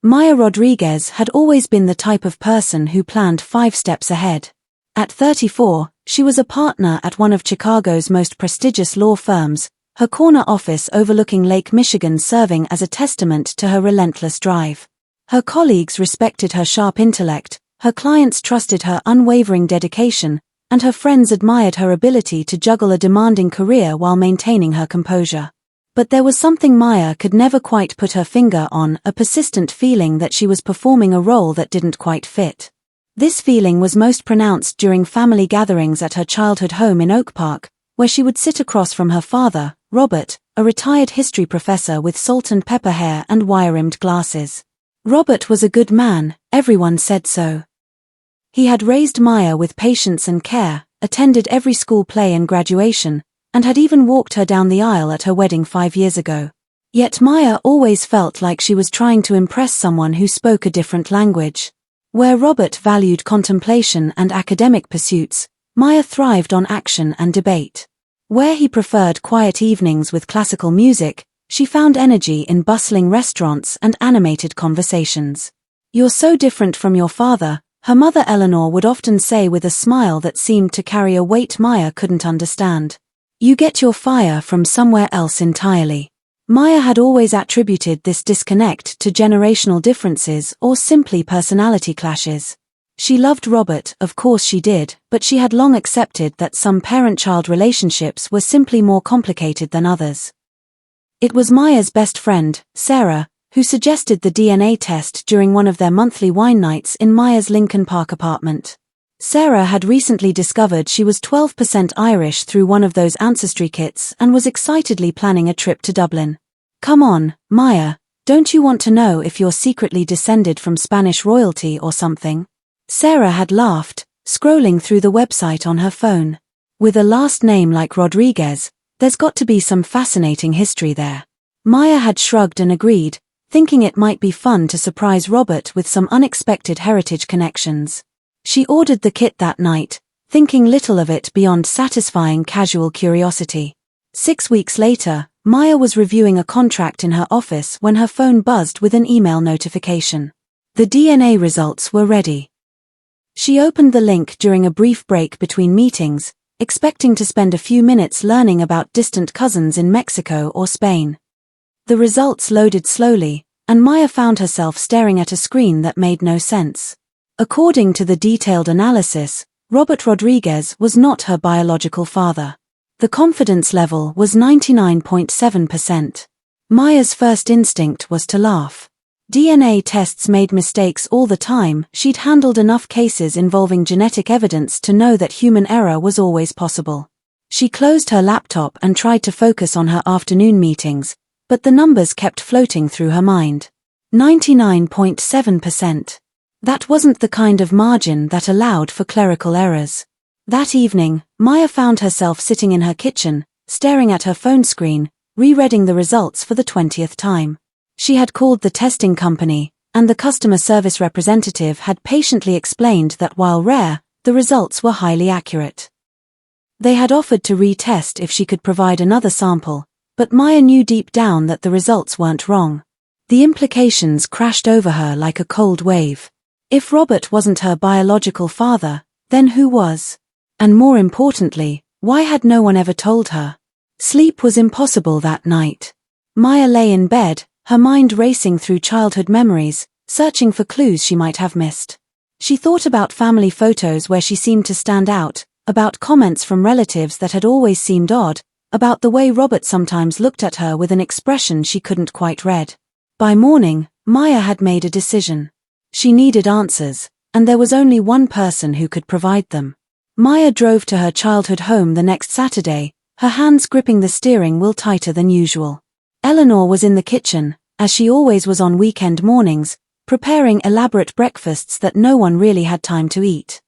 Maya Rodriguez had always been the type of person who planned 5 steps ahead. At 34, she was a partner at one of Chicago's most prestigious law firms, her corner office overlooking Lake Michigan serving as a testament to her relentless drive. Her colleagues respected her sharp intellect, her clients trusted her unwavering dedication, and her friends admired her ability to juggle a demanding career while maintaining her composure. But there was something Maya could never quite put her finger on, a persistent feeling that she was performing a role that didn't quite fit. This feeling was most pronounced during family gatherings at her childhood home in Oak Park, where she would sit across from her father, Robert, a retired history professor with salt and pepper hair and wire-rimmed glasses. Robert was a good man, everyone said so. He had raised Maya with patience and care, attended every school play and graduation, and had even walked her down the aisle at her wedding 5 years ago. Yet Maya always felt like she was trying to impress someone who spoke a different language. Where Robert valued contemplation and academic pursuits, Maya thrived on action and debate. Where he preferred quiet evenings with classical music, she found energy in bustling restaurants and animated conversations. "You're so different from your father," her mother Eleanor would often say with a smile that seemed to carry a weight Maya couldn't understand. "You get your fire from somewhere else entirely." Maya had always attributed this disconnect to generational differences or simply personality clashes. She loved Robert, of course she did, but she had long accepted that some parent-child relationships were simply more complicated than others. It was Maya's best friend, Sarah, who suggested the DNA test during one of their monthly wine nights in Maya's Lincoln Park apartment. Sarah had recently discovered she was 12% Irish through one of those ancestry kits and was excitedly planning a trip to Dublin. "Come on, Maya, don't you want to know if you're secretly descended from Spanish royalty or something?" Sarah had laughed, scrolling through the website on her phone. "With a last name like Rodriguez, there's got to be some fascinating history there." Maya had shrugged and agreed, thinking it might be fun to surprise Robert with some unexpected heritage connections. She ordered the kit that night, thinking little of it beyond satisfying casual curiosity. 6 weeks later, Maya was reviewing a contract in her office when her phone buzzed with an email notification. The DNA results were ready. She opened the link during a brief break between meetings, expecting to spend a few minutes learning about distant cousins in Mexico or Spain. The results loaded slowly, and Maya found herself staring at a screen that made no sense. According to the detailed analysis, Robert Rodriguez was not her biological father. The confidence level was 99.7%. Maya's first instinct was to laugh. DNA tests made mistakes all the time. She'd handled enough cases involving genetic evidence to know that human error was always possible. She closed her laptop and tried to focus on her afternoon meetings, but the numbers kept floating through her mind. 99.7%. That wasn't the kind of margin that allowed for clerical errors. That evening, Maya found herself sitting in her kitchen, staring at her phone screen, rereading the results for the 20th time. She had called the testing company, and the customer service representative had patiently explained that while rare, the results were highly accurate. They had offered to retest if she could provide another sample, but Maya knew deep down that the results weren't wrong. The implications crashed over her like a cold wave. If Robert wasn't her biological father, then who was? And more importantly, why had no one ever told her? Sleep was impossible that night. Maya lay in bed, her mind racing through childhood memories, searching for clues she might have missed. She thought about family photos where she seemed to stand out, about comments from relatives that had always seemed odd, about the way Robert sometimes looked at her with an expression she couldn't quite read. By morning, Maya had made a decision. She needed answers, and there was only one person who could provide them. Maya drove to her childhood home the next Saturday, her hands gripping the steering wheel tighter than usual. Eleanor was in the kitchen, as she always was on weekend mornings, preparing elaborate breakfasts that no one really had time to eat.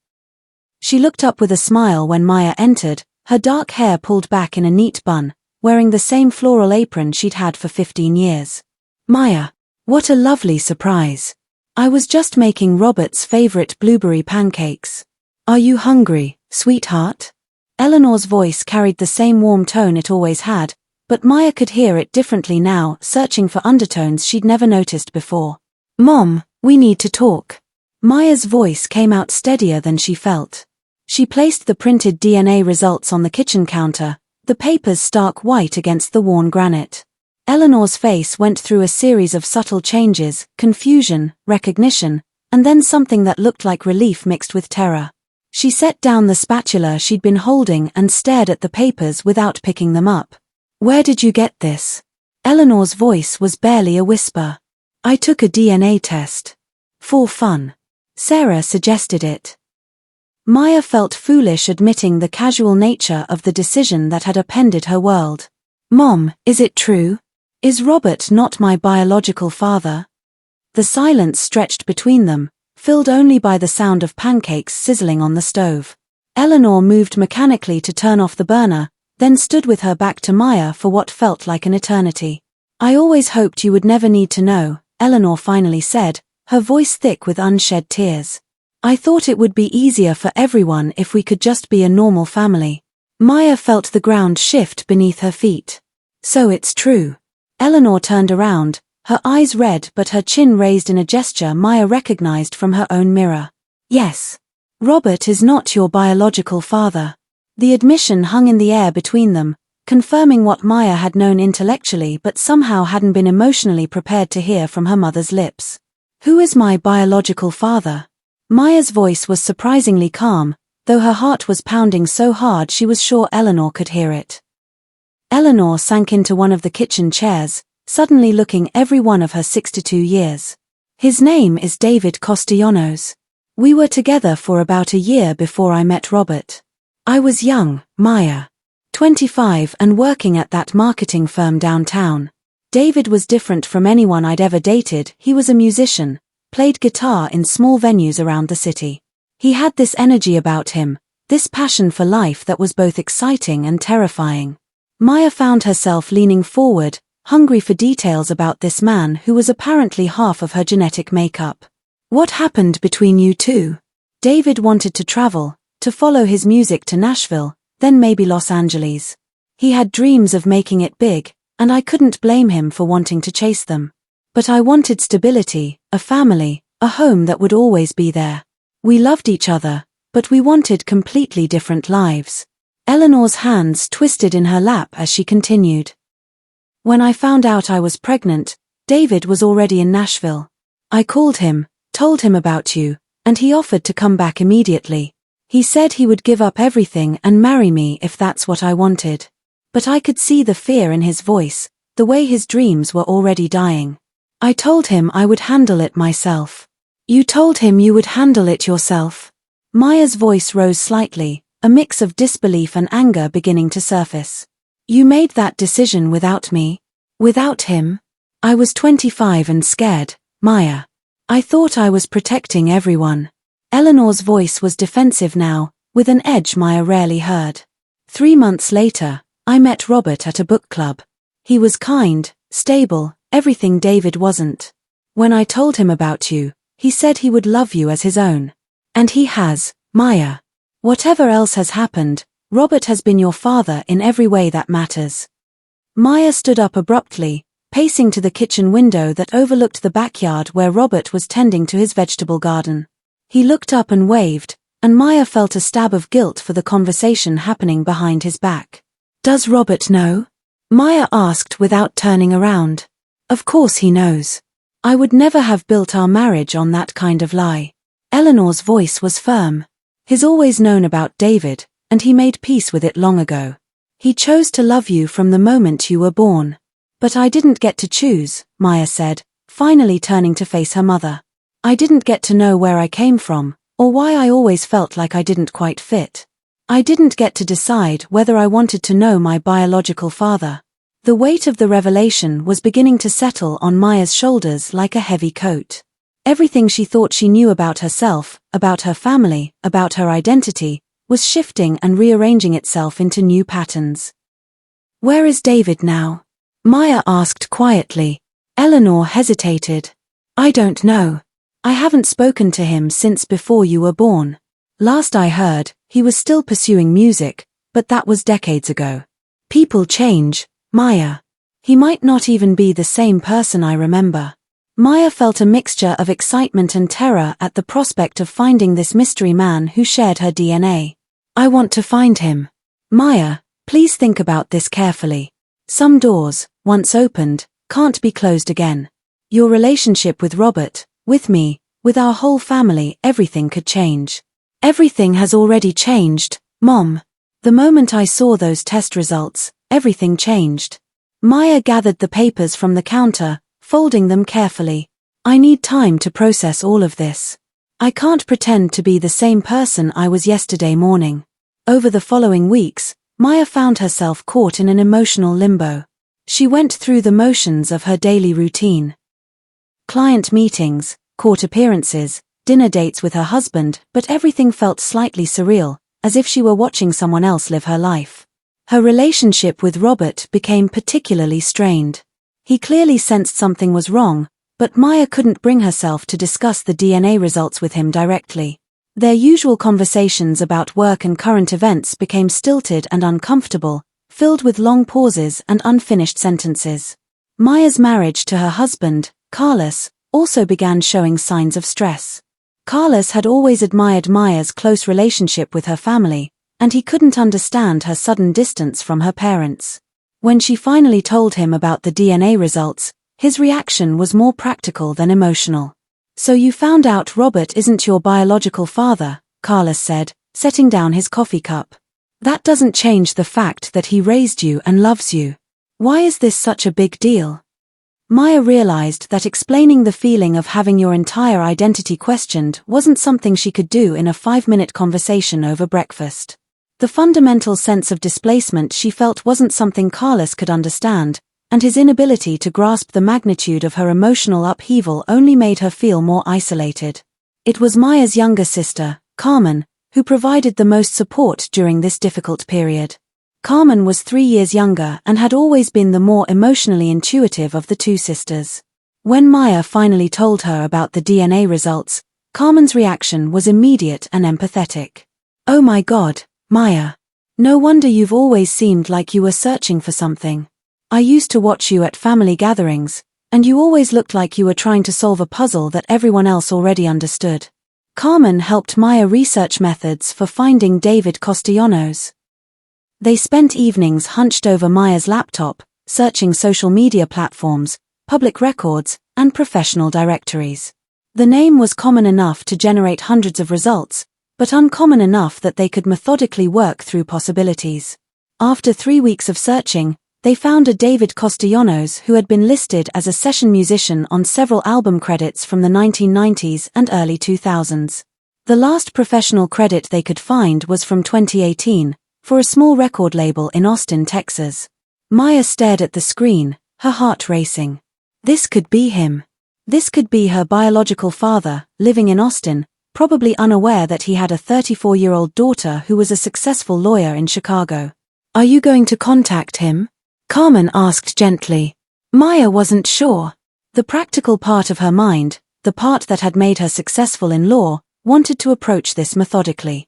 She looked up with a smile when Maya entered, her dark hair pulled back in a neat bun, wearing the same floral apron she'd had for 15 years. "Maya, what a lovely surprise. I was just making Robert's favorite blueberry pancakes. Are you hungry, sweetheart?" Eleanor's voice carried the same warm tone it always had, but Maya could hear it differently now, searching for undertones she'd never noticed before. Mom, we need to talk. Maya's voice came out steadier than she felt. She placed the printed DNA results on the kitchen counter, the papers stark white against the worn granite. Eleanor's face went through a series of subtle changes, confusion, recognition, and then something that looked like relief mixed with terror. She set down the spatula she'd been holding and stared at the papers without picking them up. Where did you get this? Eleanor's voice was barely a whisper. I took a DNA test. For fun. Sarah suggested it. Maya felt foolish admitting the casual nature of the decision that had upended her world. Mom, is it true? Is Robert not my biological father? The silence stretched between them, filled only by the sound of pancakes sizzling on the stove. Eleanor moved mechanically to turn off the burner, then stood with her back to Maya for what felt like an eternity. I always hoped you would never need to know, Eleanor finally said, her voice thick with unshed tears. I thought it would be easier for everyone if we could just be a normal family. Maya felt the ground shift beneath her feet. So it's true. Eleanor turned around, her eyes red but her chin raised in a gesture Maya recognized from her own mirror. Yes. Robert is not your biological father. The admission hung in the air between them, confirming what Maya had known intellectually but somehow hadn't been emotionally prepared to hear from her mother's lips. Who is my biological father? Maya's voice was surprisingly calm, though her heart was pounding so hard she was sure Eleanor could hear it. Eleanor sank into one of the kitchen chairs, suddenly looking every one of her 62 years. His name is David Castellanos. We were together for about a year before I met Robert. I was young, Maya. 25 and working at that marketing firm downtown. David was different from anyone I'd ever dated. He was a musician, played guitar in small venues around the city. He had this energy about him, this passion for life that was both exciting and terrifying. Maya found herself leaning forward, hungry for details about this man who was apparently half of her genetic makeup. What happened between you two? David wanted to travel, to follow his music to Nashville, then maybe Los Angeles. He had dreams of making it big, and I couldn't blame him for wanting to chase them. But I wanted stability, a family, a home that would always be there. We loved each other, but we wanted completely different lives. Eleanor's hands twisted in her lap as she continued. When I found out I was pregnant, David was already in Nashville. I called him, told him about you, and he offered to come back immediately. He said he would give up everything and marry me if that's what I wanted. But I could see the fear in his voice, the way his dreams were already dying. I told him I would handle it myself. You told him you would handle it yourself? Maya's voice rose slightly, a mix of disbelief and anger beginning to surface. You made that decision without me? Without him? I was 25 and scared, Maya. I thought I was protecting everyone. Eleanor's voice was defensive now, with an edge Maya rarely heard. 3 months later, I met Robert at a book club. He was kind, stable, everything David wasn't. When I told him about you, he said he would love you as his own. And he has, Maya. Whatever else has happened, Robert has been your father in every way that matters. Maya stood up abruptly, pacing to the kitchen window that overlooked the backyard where Robert was tending to his vegetable garden. He looked up and waved, and Maya felt a stab of guilt for the conversation happening behind his back. Does Robert know? Maya asked without turning around. Of course he knows. I would never have built our marriage on that kind of lie. Eleanor's voice was firm. He's always known about David, and he made peace with it long ago. He chose to love you from the moment you were born. But I didn't get to choose, Maya said, finally turning to face her mother. I didn't get to know where I came from, or why I always felt like I didn't quite fit. I didn't get to decide whether I wanted to know my biological father. The weight of the revelation was beginning to settle on Maya's shoulders like a heavy coat. Everything she thought she knew about herself, about her family, about her identity, was shifting and rearranging itself into new patterns. Where is David now? Maya asked quietly. Eleanor hesitated. I don't know. I haven't spoken to him since before you were born. Last I heard, he was still pursuing music, but that was decades ago. People change, Maya. He might not even be the same person I remember. Maya felt a mixture of excitement and terror at the prospect of finding this mystery man who shared her DNA. I want to find him. Maya, please think about this carefully. Some doors, once opened, can't be closed again. Your relationship with Robert, with me, with our whole family, everything could change. Everything has already changed, Mom. The moment I saw those test results, everything changed. Maya gathered the papers from the counter, folding them carefully. I need time to process all of this. I can't pretend to be the same person I was yesterday morning. Over the following weeks, Maya found herself caught in an emotional limbo. She went through the motions of her daily routine. Client meetings, court appearances, dinner dates with her husband, but everything felt slightly surreal, as if she were watching someone else live her life. Her relationship with Robert became particularly strained. He clearly sensed something was wrong, but Maya couldn't bring herself to discuss the DNA results with him directly. Their usual conversations about work and current events became stilted and uncomfortable, filled with long pauses and unfinished sentences. Maya's marriage to her husband, Carlos, also began showing signs of stress. Carlos had always admired Maya's close relationship with her family, and he couldn't understand her sudden distance from her parents. When she finally told him about the DNA results, his reaction was more practical than emotional. So you found out Robert isn't your biological father, Carlos said, setting down his coffee cup. That doesn't change the fact that he raised you and loves you. Why is this such a big deal? Maya realized that explaining the feeling of having your entire identity questioned wasn't something she could do in a 5-minute conversation over breakfast. The fundamental sense of displacement she felt wasn't something Carlos could understand, and his inability to grasp the magnitude of her emotional upheaval only made her feel more isolated. It was Maya's younger sister, Carmen, who provided the most support during this difficult period. Carmen was 3 years younger and had always been the more emotionally intuitive of the two sisters. When Maya finally told her about the DNA results, Carmen's reaction was immediate and empathetic. Oh my God, Maya. No wonder you've always seemed like you were searching for something. I used to watch you at family gatherings, and you always looked like you were trying to solve a puzzle that everyone else already understood. Carmen helped Maya research methods for finding David Castellanos. They spent evenings hunched over Maya's laptop, searching social media platforms, public records, and professional directories. The name was common enough to generate hundreds of results, but uncommon enough that they could methodically work through possibilities. After 3 weeks of searching, they found a David Castellanos who had been listed as a session musician on several album credits from the 1990s and early 2000s. The last professional credit they could find was from 2018, for a small record label in Austin, Texas. Maya stared at the screen, her heart racing. This could be him. This could be her biological father, living in Austin, probably unaware that he had a 34-year-old daughter who was a successful lawyer in Chicago. Are you going to contact him? Carmen asked gently. Maya wasn't sure. The practical part of her mind, the part that had made her successful in law, wanted to approach this methodically.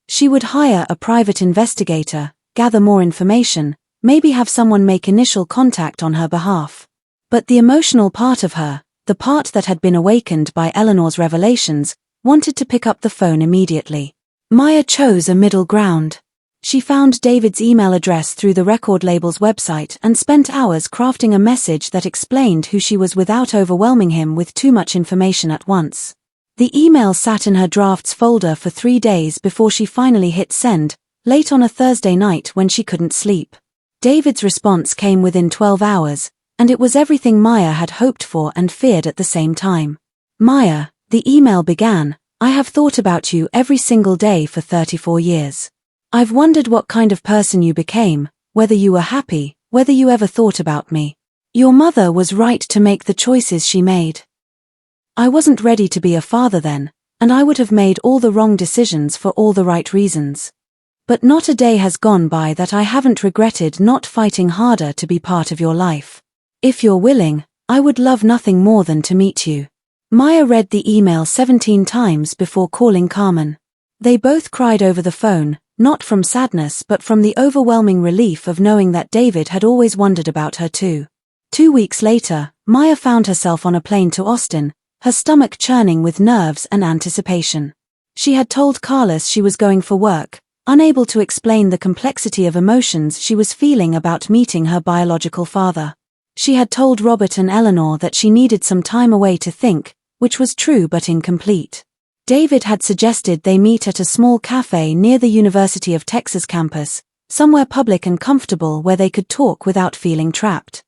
She would hire a private investigator, gather more information, maybe have someone make initial contact on her behalf. But the emotional part of her, the part that had been awakened by Eleanor's revelations, wanted to pick up the phone immediately. Maya chose a middle ground. She found David's email address through the record label's website and spent hours crafting a message that explained who she was without overwhelming him with too much information at once. The email sat in her drafts folder for 3 days before she finally hit send, late on a Thursday night when she couldn't sleep. David's response came within 12 hours, and it was everything Maya had hoped for and feared at the same time. Maya, the email began, I have thought about you every single day for 34 years. I've wondered what kind of person you became, whether you were happy, whether you ever thought about me. Your mother was right to make the choices she made. I wasn't ready to be a father then, and I would have made all the wrong decisions for all the right reasons. But not a day has gone by that I haven't regretted not fighting harder to be part of your life. If you're willing, I would love nothing more than to meet you. Maya read the email 17 times before calling Carmen. They both cried over the phone, not from sadness but from the overwhelming relief of knowing that David had always wondered about her too. 2 weeks later, Maya found herself on a plane to Austin, her stomach churning with nerves and anticipation. She had told Carlos she was going for work, unable to explain the complexity of emotions she was feeling about meeting her biological father. She had told Robert and Eleanor that she needed some time away to think, which was true but incomplete. David had suggested they meet at a small cafe near the University of Texas campus, somewhere public and comfortable where they could talk without feeling trapped.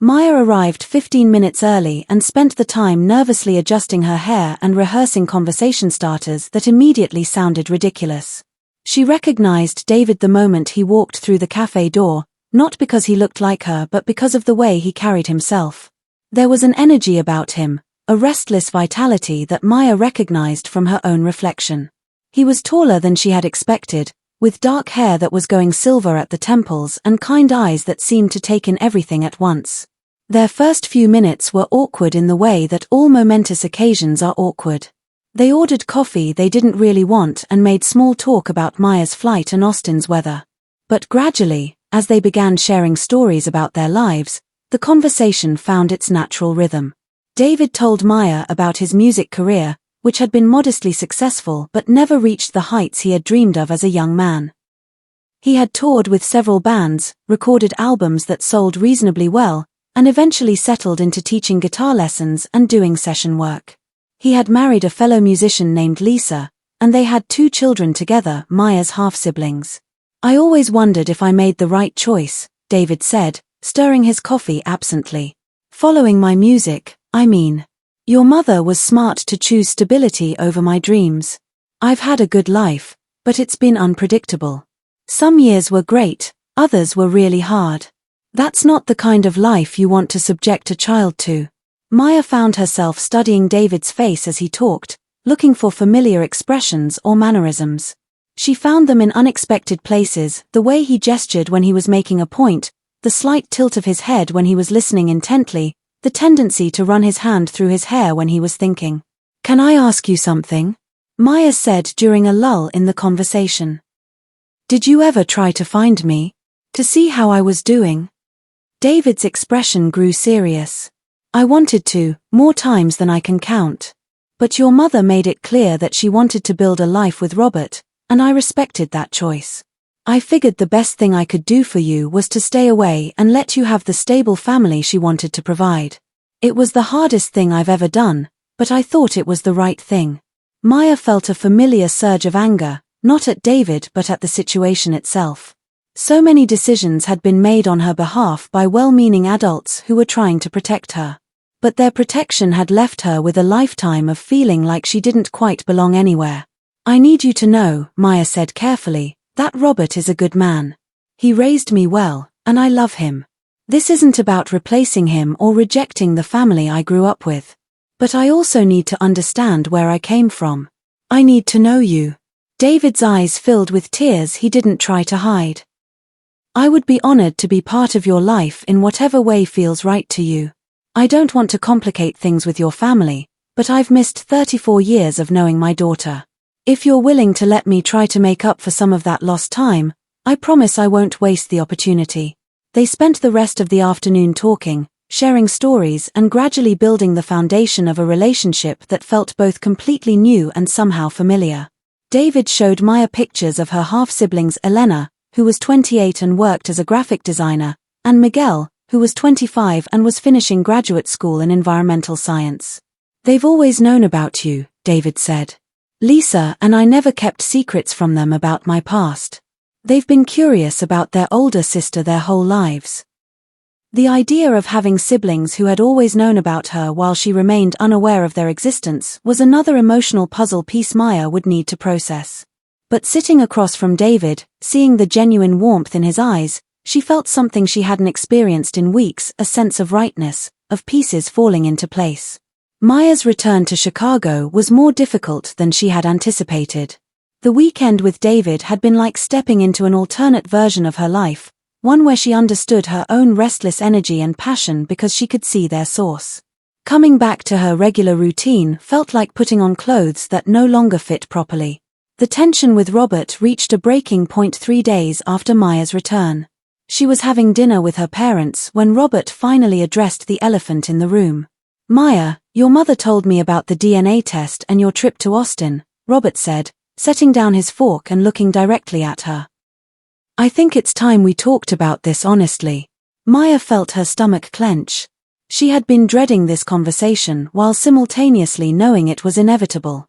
Maya arrived 15 minutes early and spent the time nervously adjusting her hair and rehearsing conversation starters that immediately sounded ridiculous. She recognized David the moment he walked through the cafe door, not because he looked like her but because of the way he carried himself. There was an energy about him, a restless vitality that Maya recognized from her own reflection. He was taller than she had expected, with dark hair that was going silver at the temples and kind eyes that seemed to take in everything at once. Their first few minutes were awkward in the way that all momentous occasions are awkward. They ordered coffee they didn't really want and made small talk about Maya's flight and Austin's weather. But gradually, as they began sharing stories about their lives, the conversation found its natural rhythm. David told Maya about his music career, which had been modestly successful but never reached the heights he had dreamed of as a young man. He had toured with several bands, recorded albums that sold reasonably well, and eventually settled into teaching guitar lessons and doing session work. He had married a fellow musician named Lisa, and they had 2 children together, Maya's half-siblings. "I always wondered if I made the right choice," David said, stirring his coffee absently. "Following my music, I mean. Your mother was smart to choose stability over my dreams. I've had a good life, but it's been unpredictable. Some years were great, others were really hard. That's not the kind of life you want to subject a child to." Maya found herself studying David's face as he talked, looking for familiar expressions or mannerisms. She found them in unexpected places, the way he gestured when he was making a point, the slight tilt of his head when he was listening intently, the tendency to run his hand through his hair when he was thinking. "Can I ask you something?" Maya said during a lull in the conversation. "Did you ever try to find me? To see how I was doing?" David's expression grew serious. "I wanted to, more times than I can count. But your mother made it clear that she wanted to build a life with Robert, and I respected that choice. I figured the best thing I could do for you was to stay away and let you have the stable family she wanted to provide. It was the hardest thing I've ever done, but I thought it was the right thing." Maya felt a familiar surge of anger, not at David but at the situation itself. So many decisions had been made on her behalf by well-meaning adults who were trying to protect her. But their protection had left her with a lifetime of feeling like she didn't quite belong anywhere. "I need you to know," Maya said carefully, "that Robert is a good man. He raised me well, and I love him. This isn't about replacing him or rejecting the family I grew up with. But I also need to understand where I came from. I need to know you." David's eyes filled with tears he didn't try to hide. "I would be honored to be part of your life in whatever way feels right to you. I don't want to complicate things with your family, but I've missed 34 years of knowing my daughter. If you're willing to let me try to make up for some of that lost time, I promise I won't waste the opportunity." They spent the rest of the afternoon talking, sharing stories and gradually building the foundation of a relationship that felt both completely new and somehow familiar. David showed Maya pictures of her half-siblings Elena, who was 28 and worked as a graphic designer, and Miguel, who was 25 and was finishing graduate school in environmental science. "They've always known about you," David said. "Lisa and I never kept secrets from them about my past. They've been curious about their older sister their whole lives." The idea of having siblings who had always known about her while she remained unaware of their existence was another emotional puzzle piece Maya would need to process. But sitting across from David, seeing the genuine warmth in his eyes, she felt something she hadn't experienced in weeks, a sense of rightness, of pieces falling into place. Maya's return to Chicago was more difficult than she had anticipated. The weekend with David had been like stepping into an alternate version of her life, one where she understood her own restless energy and passion because she could see their source. Coming back to her regular routine felt like putting on clothes that no longer fit properly. The tension with Robert reached a breaking point 3 days after Maya's return. She was having dinner with her parents when Robert finally addressed the elephant in the room. "Maya, your mother told me about the DNA test and your trip to Austin," Robert said, setting down his fork and looking directly at her. "I think it's time we talked about this honestly." Maya felt her stomach clench. She had been dreading this conversation while simultaneously knowing it was inevitable.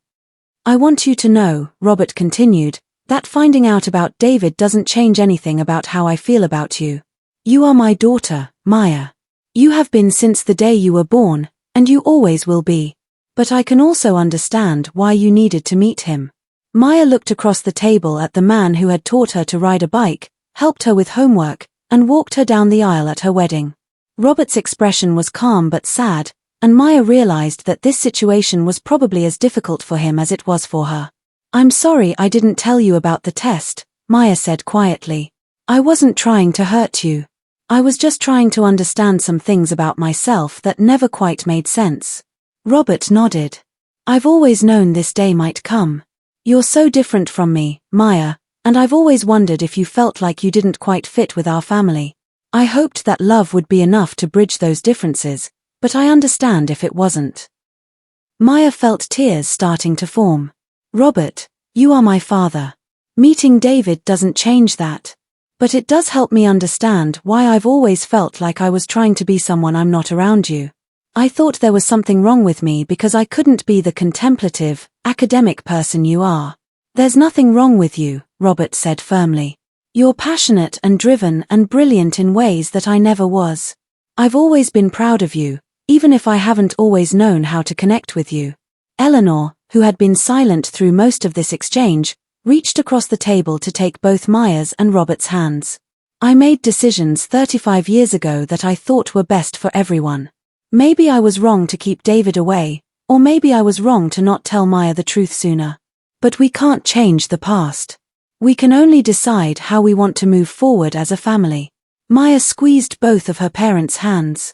"I want you to know," Robert continued, "that finding out about David doesn't change anything about how I feel about you. You are my daughter, Maya. You have been since the day you were born, and you always will be. But I can also understand why you needed to meet him." Maya looked across the table at the man who had taught her to ride a bike, helped her with homework, and walked her down the aisle at her wedding. Robert's expression was calm but sad, and Maya realized that this situation was probably as difficult for him as it was for her. "I'm sorry I didn't tell you about the test," Maya said quietly. "I wasn't trying to hurt you. I was just trying to understand some things about myself that never quite made sense." Robert nodded. "I've always known this day might come. You're so different from me, Maya, and I've always wondered if you felt like you didn't quite fit with our family. I hoped that love would be enough to bridge those differences, but I understand if it wasn't." Maya felt tears starting to form. "Robert, you are my father. Meeting David doesn't change that. But it does help me understand why I've always felt like I was trying to be someone I'm not around you. I thought there was something wrong with me because I couldn't be the contemplative, academic person you are." "There's nothing wrong with you," Robert said firmly. "You're passionate and driven and brilliant in ways that I never was. I've always been proud of you, even if I haven't always known how to connect with you." Eleanor, who had been silent through most of this exchange, reached across the table to take both Maya's and Robert's hands. "I made decisions 35 years ago that I thought were best for everyone. Maybe I was wrong to keep David away, or maybe I was wrong to not tell Maya the truth sooner. But we can't change the past. We can only decide how we want to move forward as a family." Maya squeezed both of her parents' hands.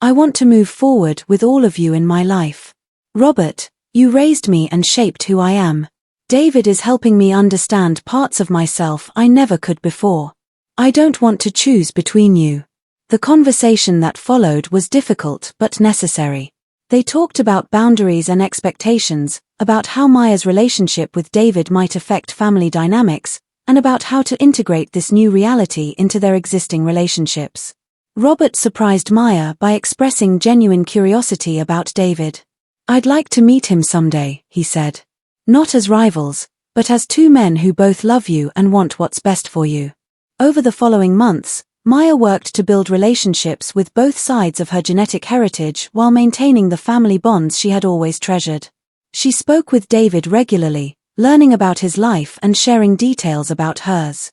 "I want to move forward with all of you in my life. Robert, you raised me and shaped who I am. David is helping me understand parts of myself I never could before. I don't want to choose between you." The conversation that followed was difficult but necessary. They talked about boundaries and expectations, about how Maya's relationship with David might affect family dynamics, and about how to integrate this new reality into their existing relationships. Robert surprised Maya by expressing genuine curiosity about David. "I'd like to meet him someday," he said. "Not as rivals, but as two men who both love you and want what's best for you." Over the following months, Maya worked to build relationships with both sides of her genetic heritage while maintaining the family bonds she had always treasured. She spoke with David regularly, learning about his life and sharing details about hers.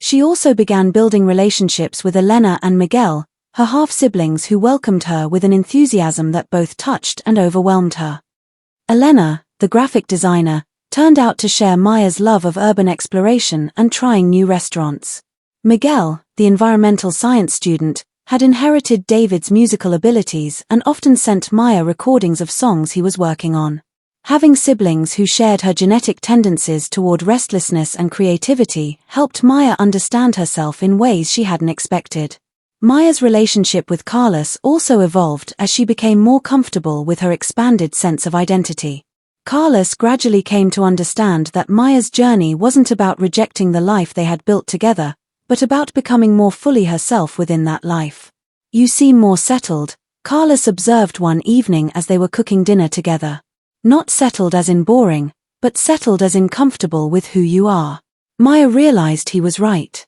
She also began building relationships with Elena and Miguel, her half-siblings who welcomed her with an enthusiasm that both touched and overwhelmed her. Elena, the graphic designer, turned out to share Maya's love of urban exploration and trying new restaurants. Miguel, the environmental science student, had inherited David's musical abilities and often sent Maya recordings of songs he was working on. Having siblings who shared her genetic tendencies toward restlessness and creativity helped Maya understand herself in ways she hadn't expected. Maya's relationship with Carlos also evolved as she became more comfortable with her expanded sense of identity. Carlos gradually came to understand that Maya's journey wasn't about rejecting the life they had built together, but about becoming more fully herself within that life. "You seem more settled," Carlos observed one evening as they were cooking dinner together. "Not settled as in boring, but settled as in comfortable with who you are." Maya realized he was right.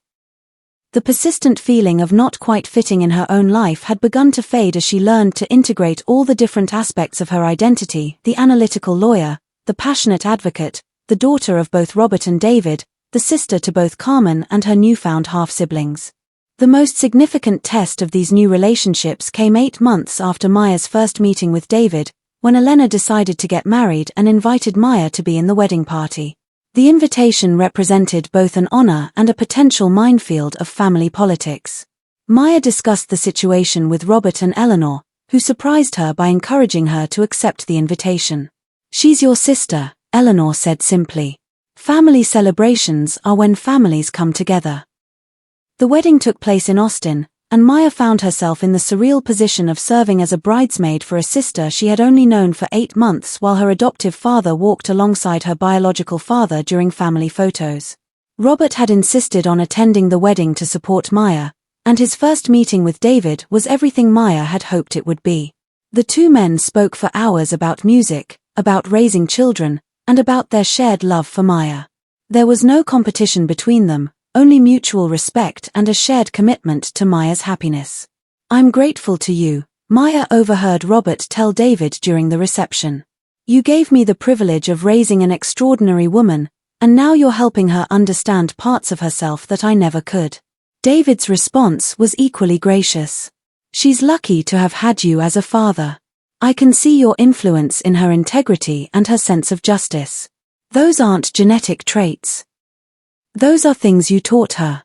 The persistent feeling of not quite fitting in her own life had begun to fade as she learned to integrate all the different aspects of her identity: the analytical lawyer, the passionate advocate, the daughter of both Robert and David, the sister to both Carmen and her newfound half-siblings. The most significant test of these new relationships came 8 months after Maya's first meeting with David, when Elena decided to get married and invited Maya to be in the wedding party. The invitation represented both an honor and a potential minefield of family politics. Maya discussed the situation with Robert and Eleanor, who surprised her by encouraging her to accept the invitation. "She's your sister," Eleanor said simply. "Family celebrations are when families come together." The wedding took place in Austin, and Maya found herself in the surreal position of serving as a bridesmaid for a sister she had only known for 8 months while her adoptive father walked alongside her biological father during family photos. Robert had insisted on attending the wedding to support Maya, and his first meeting with David was everything Maya had hoped it would be. The two men spoke for hours about music, about raising children, and about their shared love for Maya. There was no competition between them, only mutual respect and a shared commitment to Maya's happiness. "I'm grateful to you," Maya overheard Robert tell David during the reception. "You gave me the privilege of raising an extraordinary woman, and now you're helping her understand parts of herself that I never could." David's response was equally gracious. "She's lucky to have had you as a father. I can see your influence in her integrity and her sense of justice. Those aren't genetic traits. Those are things you taught her."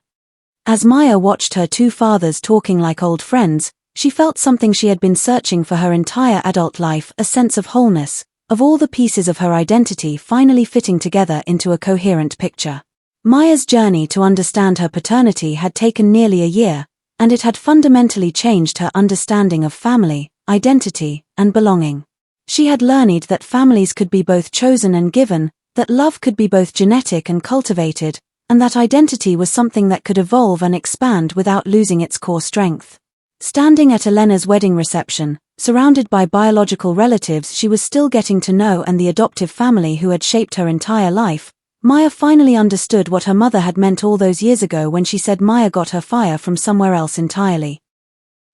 As Maya watched her two fathers talking like old friends, she felt something she had been searching for her entire adult life, a sense of wholeness, of all the pieces of her identity finally fitting together into a coherent picture. Maya's journey to understand her paternity had taken nearly a year, and it had fundamentally changed her understanding of family, identity, and belonging. She had learned that families could be both chosen and given, that love could be both genetic and cultivated, and that identity was something that could evolve and expand without losing its core strength. Standing at Elena's wedding reception, surrounded by biological relatives she was still getting to know and the adoptive family who had shaped her entire life, Maya finally understood what her mother had meant all those years ago when she said Maya got her fire from somewhere else entirely.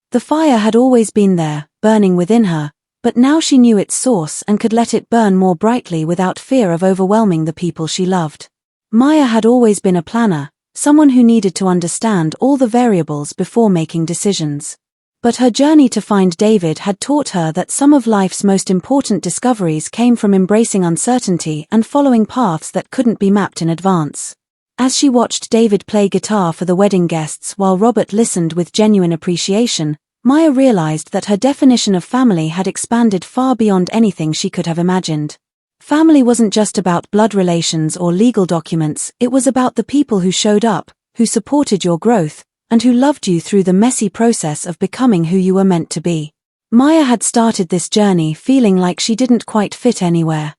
The fire had always been there, burning within her, but now she knew its source and could let it burn more brightly without fear of overwhelming the people she loved. Maya had always been a planner, someone who needed to understand all the variables before making decisions. But her journey to find David had taught her that some of life's most important discoveries came from embracing uncertainty and following paths that couldn't be mapped in advance. As she watched David play guitar for the wedding guests while Robert listened with genuine appreciation, Maya realized that her definition of family had expanded far beyond anything she could have imagined. Family wasn't just about blood relations or legal documents, it was about the people who showed up, who supported your growth, and who loved you through the messy process of becoming who you were meant to be. Maya had started this journey feeling like she didn't quite fit anywhere.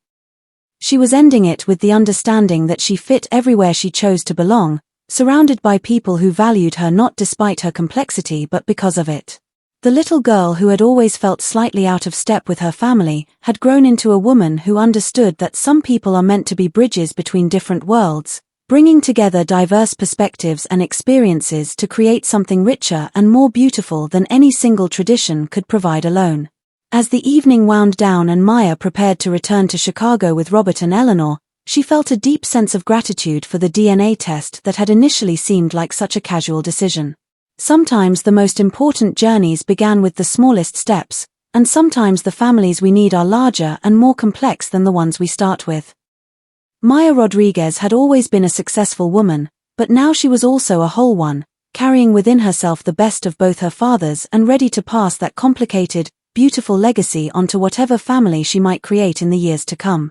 She was ending it with the understanding that she fit everywhere she chose to belong, surrounded by people who valued her not despite her complexity but because of it. The little girl who had always felt slightly out of step with her family had grown into a woman who understood that some people are meant to be bridges between different worlds, bringing together diverse perspectives and experiences to create something richer and more beautiful than any single tradition could provide alone. As the evening wound down and Maya prepared to return to Chicago with Robert and Eleanor, she felt a deep sense of gratitude for the DNA test that had initially seemed like such a casual decision. Sometimes the most important journeys began with the smallest steps, and sometimes the families we need are larger and more complex than the ones we start with. Maya Rodriguez had always been a successful woman, but now she was also a whole one, carrying within herself the best of both her fathers and ready to pass that complicated, beautiful legacy onto whatever family she might create in the years to come.